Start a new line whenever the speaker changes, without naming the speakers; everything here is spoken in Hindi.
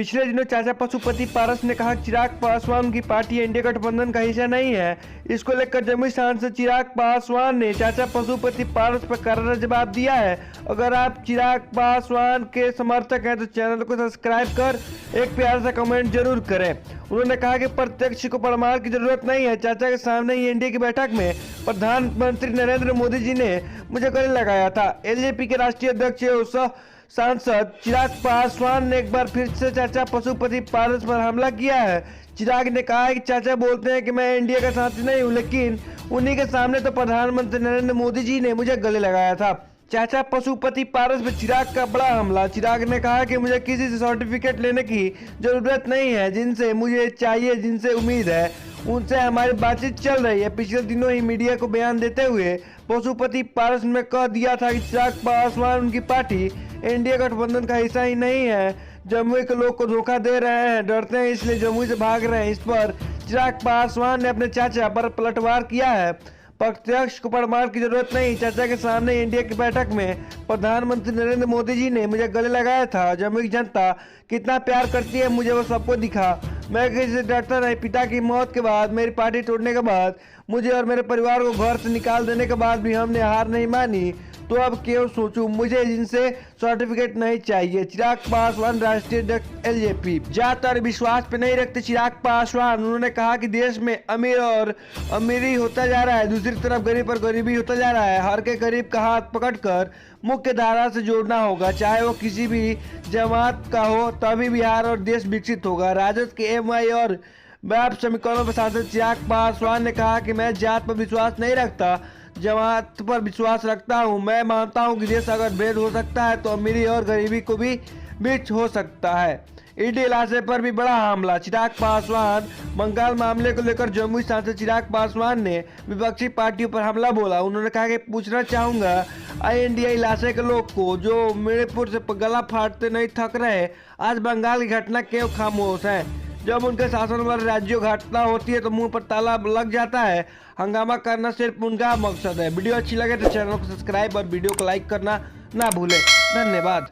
पिछले दिनों चाचा पशुपति पारस ने कहा चिराग पासवान उनकी पार्टी एनडीए गठबंधन का हिस्सा नहीं है। इसको लेकर जमुई सांसद चिराग पासवान ने चाचा पशुपति पारस पर करारा जवाब दिया है। अगर आप चिराग पासवान के समर्थक हैं तो चैनल को सब्सक्राइब कर एक प्यारा सा कमेंट जरूर करें। उन्होंने कहा कि प्रत्यक्ष को परमार की जरूरत नहीं है। चाचा के सामने ही एनडीए की बैठक में प्रधानमंत्री नरेंद्र मोदी जी ने मुझे गले लगाया था। एलजेपी के राष्ट्रीय अध्यक्ष सांसद चिराग पासवान ने एक बार फिर से चाचा पशुपति पारस पर हमला किया है। चिराग ने कहा है कि चाचा बोलते हैं कि मैं एनडीए का साथी नहीं हूं, लेकिन उन्हीं के सामने तो प्रधानमंत्री नरेंद्र मोदी जी ने मुझे गले लगाया था। चाचा पशुपति पारस पर चिराग का बड़ा हमला। चिराग ने कहा कि मुझे किसी से सर्टिफिकेट लेने की जरूरत नहीं है। जिनसे मुझे चाहिए, जिनसे उम्मीद है, उनसे हमारी बातचीत चल रही है। पिछले दिनों ही मीडिया को बयान देते हुए पशुपति पारस ने कह दिया था कि चिराग पासवान उनकी पार्टी एनडीए गठबंधन का हिस्सा ही नहीं है। जमुई के लोग को धोखा दे रहे हैं, डरते हैं इसलिए जमुई से भाग रहे हैं। इस पर चिराग पासवान ने अपने चाचा पर पलटवार किया है। प्रत्यक्ष को परमार की जरूरत नहीं। चाचा के सामने एनडीए की बैठक में प्रधानमंत्री नरेंद्र मोदी जी ने मुझे गले लगाया था। जमुई की जनता कितना प्यार करती है मुझे वो सबको दिखा। मैं किसी से डरता नहीं। पिता की मौत के बाद, मेरी पार्टी तोड़ने के बाद, मुझे और मेरे परिवार को घर से निकाल देने के बाद भी हमने हार नहीं मानी। तो अब क्यों सोचूं, मुझे जिनसे सर्टिफिकेट नहीं चाहिए। चिराग पासवान राष्ट्रीय अध्यक्ष एलजेपी। जात और विश्वास पे नहीं रखते चिराग पासवान। उन्होंने कहा कि देश में अमीर और अमीरी होता जा रहा है, दूसरी तरफ गरीब और गरीबी होता जा रहा है। हर के गरीब का हाथ पकड़कर मुख्य धारा से जोड़ना होगा, चाहे वो किसी भी जमात का हो, तभी बिहार और देश विकसित होगा। राजद के एमआई और बैप समीकरणों पर सांसद चिराग पासवान ने कहा कि मैं जात पर विश्वास नहीं रखता, जमात पर विश्वास रखता हूं। मैं मानता हूं कि देश अगर भेद हो सकता है तो अमीरी और गरीबी को भी बीच हो सकता है। ईडी इलाके पर भी बड़ा हमला। चिराग पासवान बंगाल मामले को लेकर जमुई सांसद चिराग पासवान ने विपक्षी पार्टियों पर हमला बोला। उन्होंने कहा कि पूछना चाहूंगा आईएनडीए इलाके के लोग को जो मणिपुर से गला फाड़ते नहीं थक रहे, आज बंगाल की घटना क्यों खामोश है। जब उनके शासन वाले राज्यों घटना होती है तो मुंह पर ताला लग जाता है। हंगामा करना सिर्फ उनका मकसद है। वीडियो अच्छी लगे तो चैनल को सब्सक्राइब और वीडियो को लाइक करना ना भूलें। धन्यवाद।